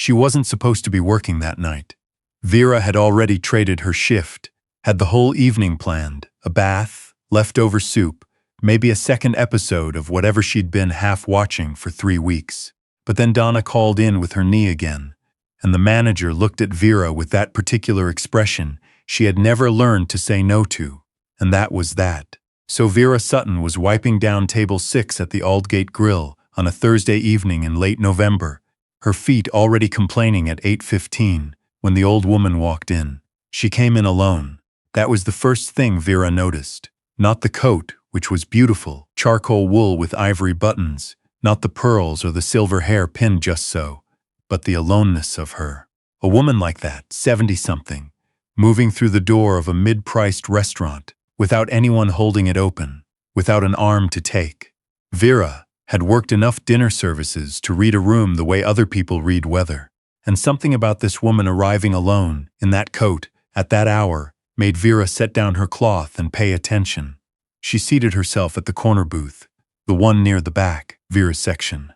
She wasn't supposed to be working that night. Vera had already traded her shift, had the whole evening planned, a bath, leftover soup, maybe a second episode of whatever she'd been half watching for 3 weeks. But then Donna called in with her knee again, and the manager looked at Vera with that particular expression she had never learned to say no to, and that was that. So Vera Sutton was wiping down table 6 at the Aldgate Grill on a Thursday evening in late November, her feet already complaining at 8:15 when the old woman walked in. She came in alone. That was the first thing Vera noticed. Not the coat, which was beautiful, charcoal wool with ivory buttons, not the pearls or the silver hair pinned just so, but the aloneness of her. A woman like that, 70-something, moving through the door of a mid-priced restaurant, without anyone holding it open, without an arm to take. Vera had worked enough dinner services to read a room the way other people read weather, and something about this woman arriving alone, in that coat, at that hour, made Vera set down her cloth and pay attention. She seated herself at the corner booth, the one near the back, Vera's section.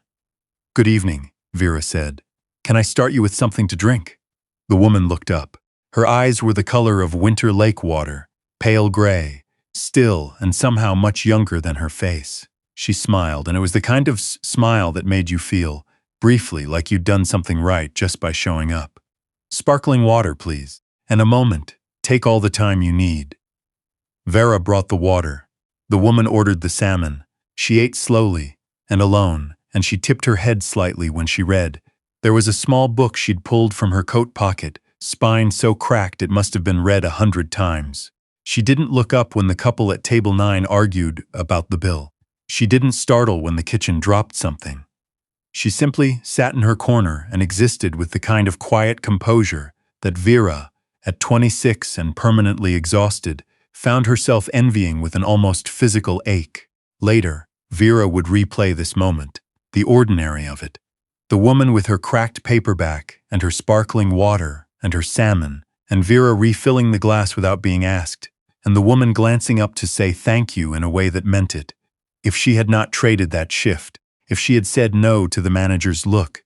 "Good evening," Vera said. "Can I start you with something to drink?" The woman looked up. Her eyes were the color of winter lake water, pale gray, still and somehow much younger than her face. She smiled, and it was the kind of smile that made you feel, briefly, like you'd done something right just by showing up. "Sparkling water, please. And a moment. Take all the time you need." Vera brought the water. The woman ordered the salmon. She ate slowly, and alone, and she tipped her head slightly when she read. There was a small book she'd pulled from her coat pocket, spine so cracked it must have been read 100 times. She didn't look up when the couple at table 9 argued about the bill. She didn't startle when the kitchen dropped something. She simply sat in her corner and existed with the kind of quiet composure that Vera, at 26 and permanently exhausted, found herself envying with an almost physical ache. Later, Vera would replay this moment, the ordinary of it. The woman with her cracked paperback and her sparkling water and her salmon, and Vera refilling the glass without being asked, and the woman glancing up to say thank you in a way that meant it. If she had not traded that shift, if she had said no to the manager's look,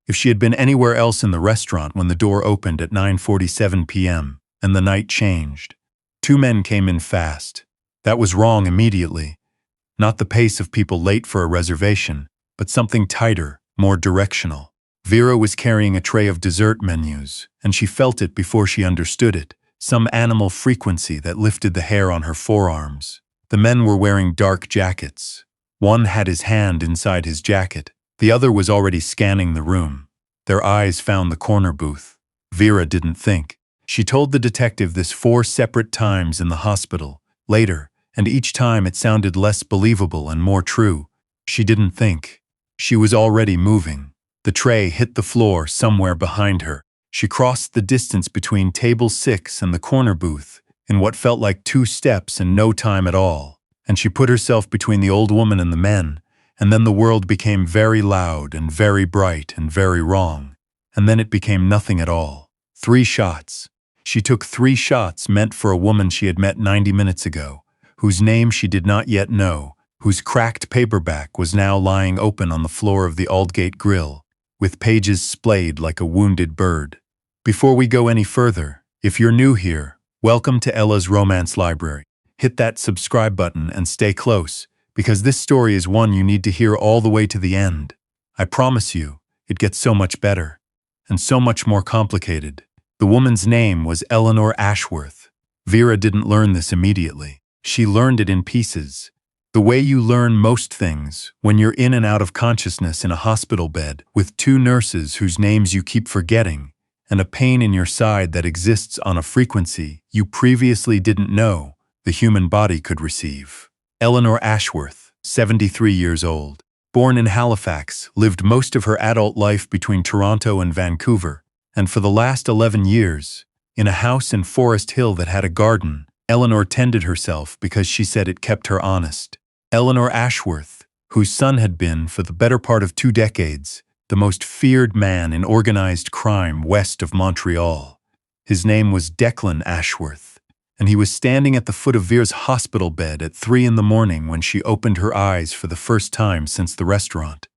if she had been anywhere else in the restaurant when the door opened at 9:47 p.m. and the night changed. 2 men came in fast. That was wrong immediately. Not the pace of people late for a reservation, but something tighter, more directional. Vera was carrying a tray of dessert menus, and she felt it before she understood it, some animal frequency that lifted the hair on her forearms. The men were wearing dark jackets. One had his hand inside his jacket. The other was already scanning the room. Their eyes found the corner booth. Vera didn't think. She told the detective this 4 separate times in the hospital, later, and each time it sounded less believable and more true. She didn't think. She was already moving. The tray hit the floor somewhere behind her. She crossed the distance between table 6 and the corner booth in what felt like 2 steps and no time at all, and she put herself between the old woman and the men, and then the world became very loud and very bright and very wrong, and then it became nothing at all. 3 shots. She took 3 shots meant for a woman she had met 90 minutes ago, whose name she did not yet know, whose cracked paperback was now lying open on the floor of the Aldgate Grill, with pages splayed like a wounded bird. Before we go any further, if you're new here, welcome to Ella's Romance Library. Hit that subscribe button and stay close, because this story is one you need to hear all the way to the end. I promise you, it gets so much better, and so much more complicated. The woman's name was Eleanor Ashworth. Vera didn't learn this immediately. She learned it in pieces. The way you learn most things when you're in and out of consciousness in a hospital bed with 2 nurses whose names you keep forgetting and a pain in your side that exists on a frequency you previously didn't know the human body could receive. Eleanor Ashworth, 73 years old, born in Halifax, lived most of her adult life between Toronto and Vancouver, and for the last 11 years, in a house in Forest Hill that had a garden, Eleanor tended herself because she said it kept her honest. Eleanor Ashworth, whose son had been, for the better part of 2 decades, the most feared man in organized crime west of Montreal. His name was Declan Ashworth, and he was standing at the foot of Vera's hospital bed at 3 in the morning when she opened her eyes for the first time since the restaurant.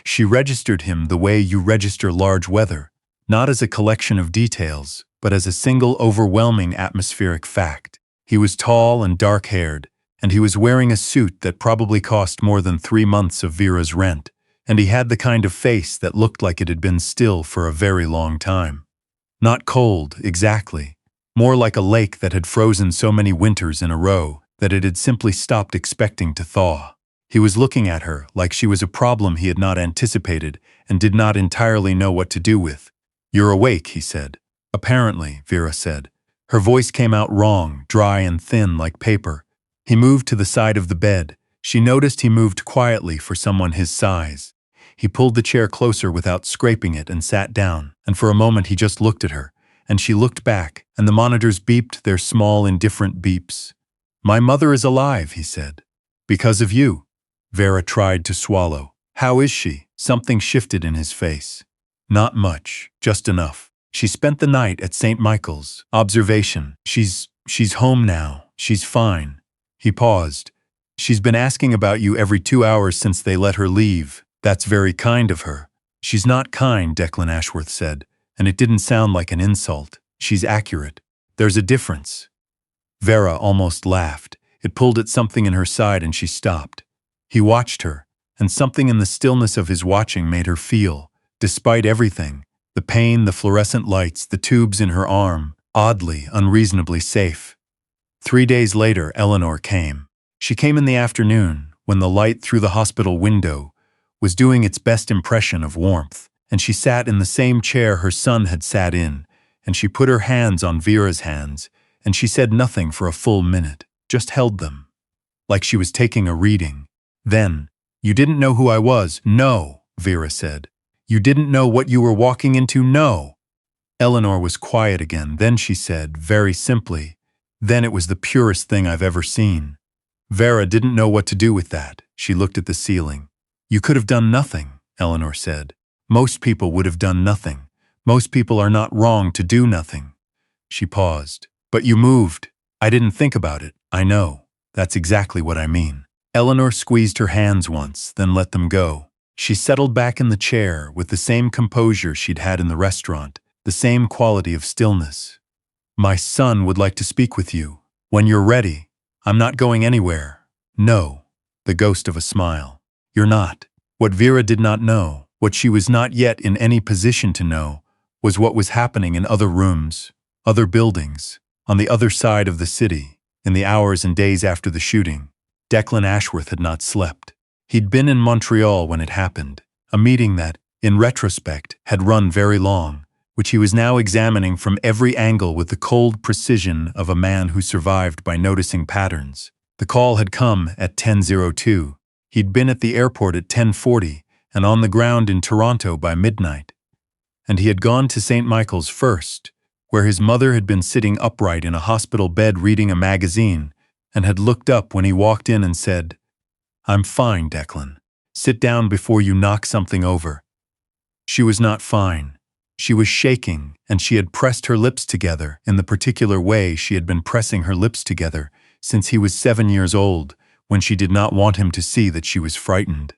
She registered him the way you register large weather, not as a collection of details, but as a single overwhelming atmospheric fact. He was tall and dark-haired, and he was wearing a suit that probably cost more than 3 months of Vera's rent, and he had the kind of face that looked like it had been still for a very long time. Not cold, exactly. More like a lake that had frozen so many winters in a row that it had simply stopped expecting to thaw. He was looking at her like she was a problem he had not anticipated and did not entirely know what to do with. "You're awake," he said. "Apparently," Vera said. Her voice came out wrong, dry and thin like paper. He moved to the side of the bed. She noticed he moved quietly for someone his size. He pulled the chair closer without scraping it and sat down, and for a moment he just looked at her, and she looked back, and the monitors beeped their small, indifferent beeps. "My mother is alive," he said. "Because of you." Vera tried to swallow. "How is she?" Something shifted in his face. "Not much, just enough. She spent the night at St. Michael's. Observation. She's home now. She's fine." He paused. "She's been asking about you every 2 hours since they let her leave. That's very kind of her." "She's not kind," Declan Ashworth said, and it didn't sound like an insult. "She's accurate. There's a difference." Vera almost laughed. It pulled at something in her side and she stopped. He watched her, and something in the stillness of his watching made her feel, despite everything, the pain, the fluorescent lights, the tubes in her arm, oddly, unreasonably safe. 3 days later, Eleanor came. She came in the afternoon, when the light through the hospital window was doing its best impression of warmth, and she sat in the same chair her son had sat in, and she put her hands on Vera's hands, and she said nothing for a full minute, just held them, like she was taking a reading. Then, "You didn't know who I was." "No," Vera said. "You didn't know what you were walking into." "No." Eleanor was quiet again. Then she said, very simply, "Then it was the purest thing I've ever seen." Vera didn't know what to do with that. She looked at the ceiling. "You could have done nothing," Eleanor said. "Most people would have done nothing. Most people are not wrong to do nothing." She paused. "But you moved." "I didn't think about it." "I know. That's exactly what I mean." Eleanor squeezed her hands once, then let them go. She settled back in the chair with the same composure she'd had in the restaurant, the same quality of stillness. "My son would like to speak with you. When you're ready. I'm not going anywhere." "No." The ghost of a smile. "You're not." What Vera did not know, what she was not yet in any position to know, was what was happening in other rooms, other buildings, on the other side of the city, in the hours and days after the shooting. Declan Ashworth had not slept. He'd been in Montreal when it happened, a meeting that, in retrospect, had run very long, which he was now examining from every angle with the cold precision of a man who survived by noticing patterns. The call had come at 10:02. He'd been at the airport at 10:40 and on the ground in Toronto by midnight. And he had gone to St. Michael's first, where his mother had been sitting upright in a hospital bed reading a magazine, and had looked up when he walked in and said, "I'm fine, Declan. Sit down before you knock something over." She was not fine. She was shaking, and she had pressed her lips together in the particular way she had been pressing her lips together since he was 7 years old, when she did not want him to see that she was frightened.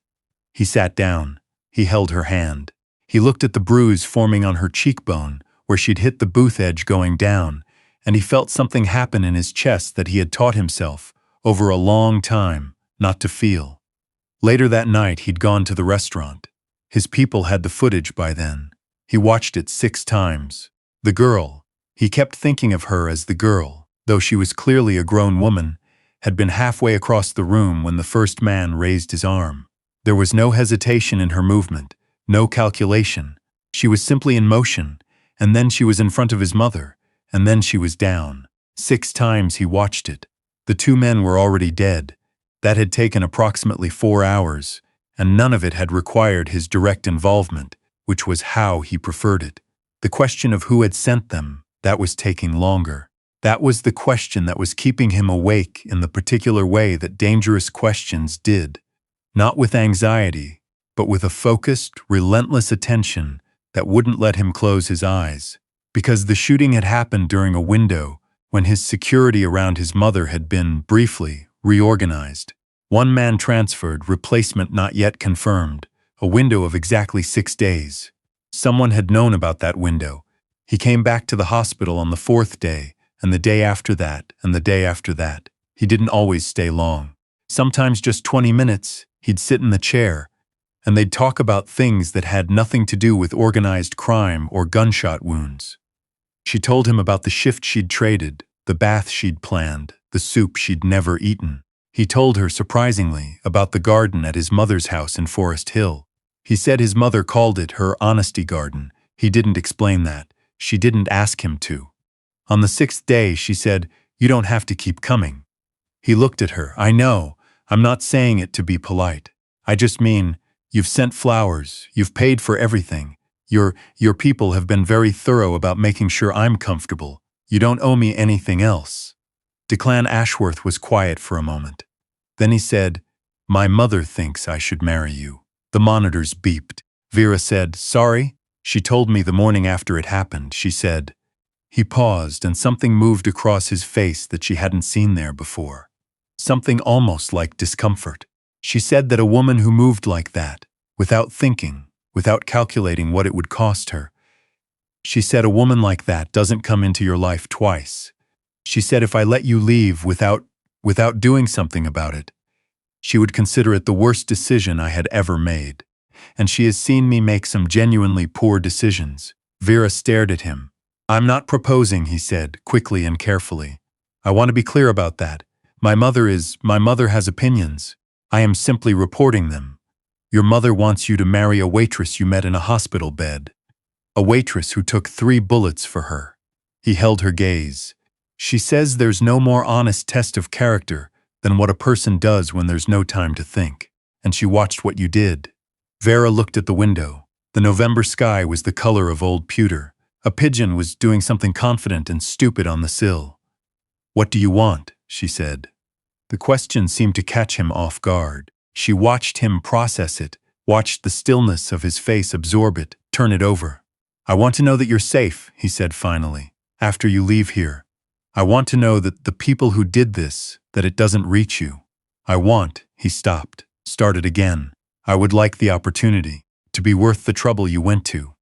He sat down. He held her hand. He looked at the bruise forming on her cheekbone, where she'd hit the booth edge going down, and he felt something happen in his chest that he had taught himself, over a long time, not to feel. Later that night, he'd gone to the restaurant. His people had the footage by then. He watched it 6 times. The girl, he kept thinking of her as the girl, though she was clearly a grown woman, had been halfway across the room when the first man raised his arm. There was no hesitation in her movement, no calculation. She was simply in motion, and then she was in front of his mother, and then she was down. 6 times he watched it. The 2 men were already dead. That had taken approximately 4 hours, and none of it had required his direct involvement, which was how he preferred it. The question of who had sent them, that was taking longer. That was the question that was keeping him awake in the particular way that dangerous questions did. Not with anxiety, but with a focused, relentless attention that wouldn't let him close his eyes. Because the shooting had happened during a window when his security around his mother had been, briefly, reorganized. 1 man transferred, replacement not yet confirmed, a window of exactly 6 days. Someone had known about that window. He came back to the hospital on the fourth day, and the day after that, and the day after that. He didn't always stay long. Sometimes just 20 minutes, he'd sit in the chair, and they'd talk about things that had nothing to do with organized crime or gunshot wounds. She told him about the shift she'd traded, the bath she'd planned, the soup she'd never eaten. He told her, surprisingly, about the garden at his mother's house in Forest Hill. He said his mother called it her honesty garden. He didn't explain that. She didn't ask him to. On the sixth day, she said, "You don't have to keep coming." He looked at her. "I know. I'm not saying it to be polite. I just mean, you've sent flowers, you've paid for everything. Your people have been very thorough about making sure I'm comfortable. You don't owe me anything else." Declan Ashworth was quiet for a moment. Then he said, "My mother thinks I should marry you." The monitors beeped. Vera said, "Sorry?" "She told me the morning after it happened," she said. He paused, and something moved across his face that she hadn't seen there before. Something almost like discomfort. She said that a woman who moved like that, without thinking, without calculating what it would cost her, she said a woman like that doesn't come into your life twice. She said if I let you leave without doing something about it, she would consider it the worst decision I had ever made. And she has seen me make some genuinely poor decisions. Vera stared at him. "I'm not proposing," he said, quickly and carefully. "I want to be clear about that. My mother has opinions. I am simply reporting them. Your mother wants you to marry a waitress you met in a hospital bed. A waitress who took 3 bullets for her." He held her gaze. "She says there's no more honest test of character than what a person does when there's no time to think. And she watched what you did." Vera looked at the window. The November sky was the color of old pewter. A pigeon was doing something confident and stupid on the sill. "What do you want?" she said. The question seemed to catch him off guard. She watched him process it, watched the stillness of his face absorb it, turn it over. "I want to know that you're safe," he said finally, "after you leave here. I want to know that the people who did this, that it doesn't reach you. I want," he stopped, started again. "I would like the opportunity to be worth the trouble you went to."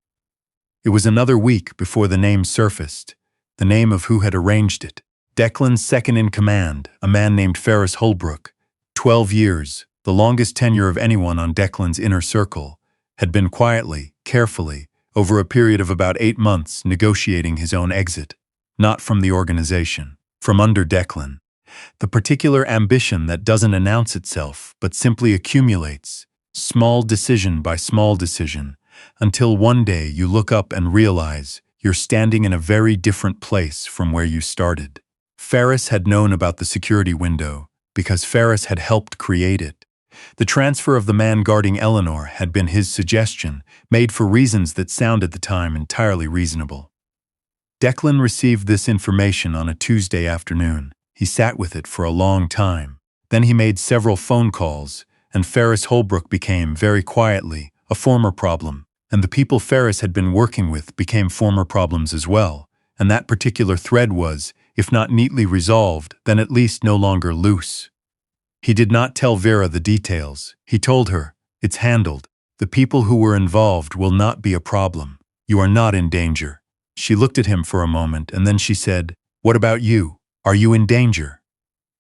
It was another week before the name surfaced, the name of who had arranged it. Declan's second in command, a man named Ferris Holbrook, 12 years, the longest tenure of anyone on Declan's inner circle, had been quietly, carefully, over a period of about 8 months negotiating his own exit, not from the organization, from under Declan. The particular ambition that doesn't announce itself, but simply accumulates, small decision by small decision, until one day you look up and realize you're standing in a very different place from where you started. Ferris had known about the security window because Ferris had helped create it. The transfer of the man guarding Eleanor had been his suggestion, made for reasons that sounded at the time entirely reasonable. Declan received this information on a Tuesday afternoon. He sat with it for a long time. Then he made several phone calls, and Ferris Holbrook became, very quietly, a former problem, and the people Ferris had been working with became former problems as well, and that particular thread was, if not neatly resolved, then at least no longer loose. He did not tell Vera the details. He told her, "It's handled. The people who were involved will not be a problem. You are not in danger." She looked at him for a moment, and then she said, "What about you? Are you in danger?"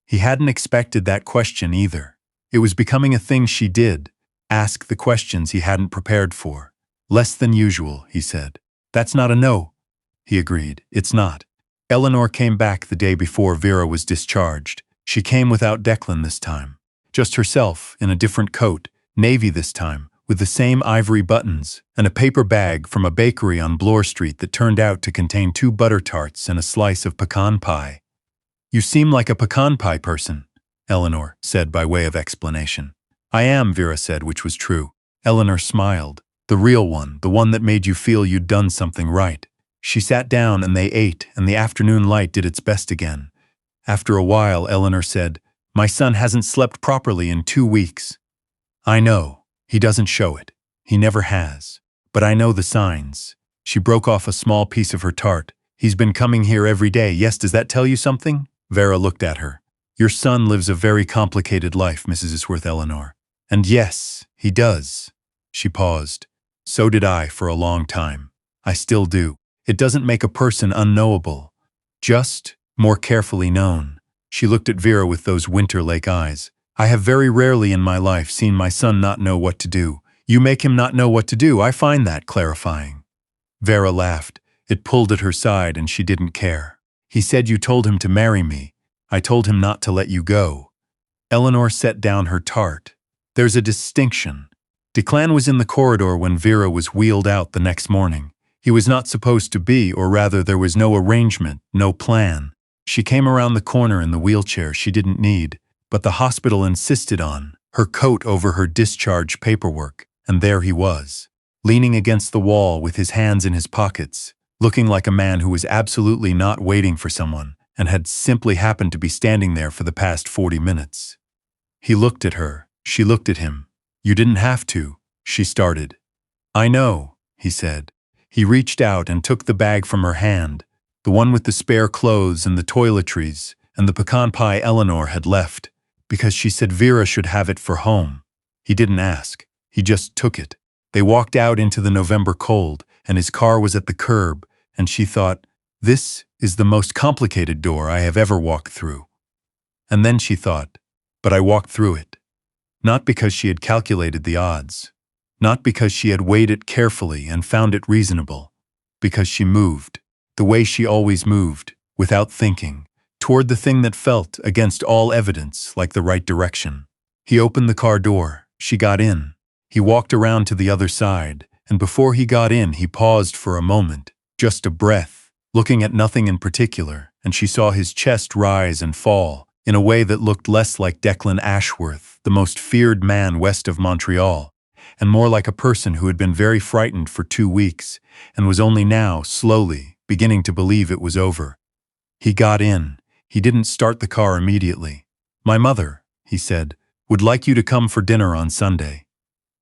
He hadn't expected that question either. It was becoming a thing she did, ask the questions he hadn't prepared for. "Less than usual," he said. "That's not a no," he agreed. "It's not." Eleanor came back the day before Vera was discharged. She came without Declan this time. Just herself, in a different coat, navy this time, with the same ivory buttons, and a paper bag from a bakery on Bloor Street that turned out to contain 2 butter tarts and a slice of pecan pie. "You seem like a pecan pie person," Eleanor said by way of explanation. "I am," Vera said, which was true. Eleanor smiled. "The real one, the one that made you feel you'd done something right." She sat down and they ate, and the afternoon light did its best again. After a while, Eleanor said, "My son hasn't slept properly in 2 weeks. I know. He doesn't show it. He never has. But I know the signs." She broke off a small piece of her tart. "He's been coming here every day. Yes, does that tell you something?" Vera looked at her. "Your son lives a very complicated life, Mrs. Isworth Eleanor. And yes, he does." She paused. So did I for a long time. I still do. It doesn't make a person unknowable. Just more carefully known. She looked at Vera with those Winter Lake eyes. I have very rarely in my life seen my son not know what to do. You make him not know what to do. I find that clarifying. Vera laughed. It pulled at her side and she didn't care. He said you told him to marry me. I told him not to let you go. Eleanor set down her tart. There's a distinction. Declan was in the corridor when Vera was wheeled out the next morning. He was not supposed to be, or rather there was no arrangement, no plan. She came around the corner in the wheelchair she didn't need, but the hospital insisted on, her coat over her discharge paperwork, and there he was, leaning against the wall with his hands in his pockets, looking like a man who was absolutely not waiting for someone and had simply happened to be standing there for the past 40 minutes. He looked at her. She looked at him. You didn't have to, she started. I know, he said. He reached out and took the bag from her hand, the one with the spare clothes and the toiletries and the pecan pie Eleanor had left, because she said Vera should have it for home. He didn't ask. He just took it. They walked out into the November cold, and his car was at the curb, and she thought, this is the most complicated door I have ever walked through. And then she thought, but I walked through it. Not because she had calculated the odds. Not because she had weighed it carefully and found it reasonable. Because she moved, the way she always moved, without thinking, toward the thing that felt, against all evidence, like the right direction. He opened the car door. She got in. He walked around to the other side, and before he got in, he paused for a moment, just a breath, looking at nothing in particular, and she saw his chest rise and fall, in a way that looked less like Declan Ashworth, the most feared man west of Montreal, and more like a person who had been very frightened for 2 weeks, and was only now, slowly, beginning to believe it was over. He got in. He didn't start the car immediately. My mother, he said, would like you to come for dinner on Sunday.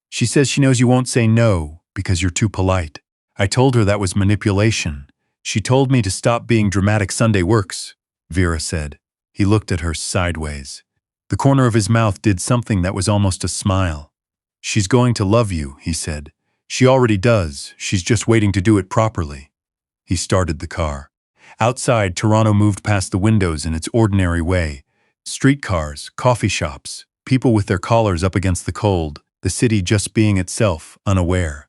She says she knows you won't say no because you're too polite. I told her that was manipulation. She told me to stop being dramatic. Sunday works, Vera said. He looked at her sideways. The corner of his mouth did something that was almost a smile. She's going to love you, he said. She already does. She's just waiting to do it properly. He started the car. Outside, Toronto moved past the windows in its ordinary way. Streetcars, coffee shops, people with their collars up against the cold, the city just being itself, unaware.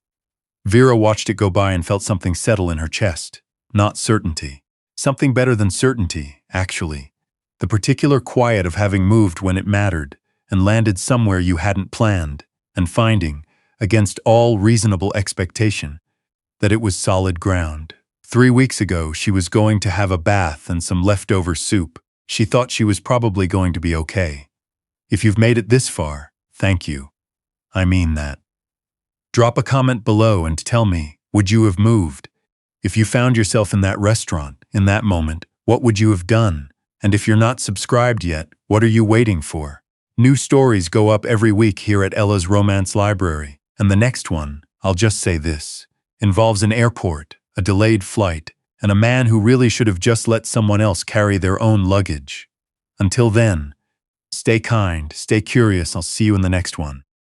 Vera watched it go by and felt something settle in her chest. Not certainty. Something better than certainty, actually. The particular quiet of having moved when it mattered, and landed somewhere you hadn't planned, and finding, against all reasonable expectation, that it was solid ground. 3 weeks ago, she was going to have a bath and some leftover soup. She thought she was probably going to be okay. If you've made it this far, thank you. I mean that. Drop a comment below and tell me, would you have moved? If you found yourself in that restaurant, in that moment, what would you have done? And if you're not subscribed yet, what are you waiting for? New stories go up every week here at Ella's Romance Library, and the next one, I'll just say this, involves an airport, a delayed flight, and a man who really should have just let someone else carry their own luggage. Until then, stay kind, stay curious. I'll see you in the next one.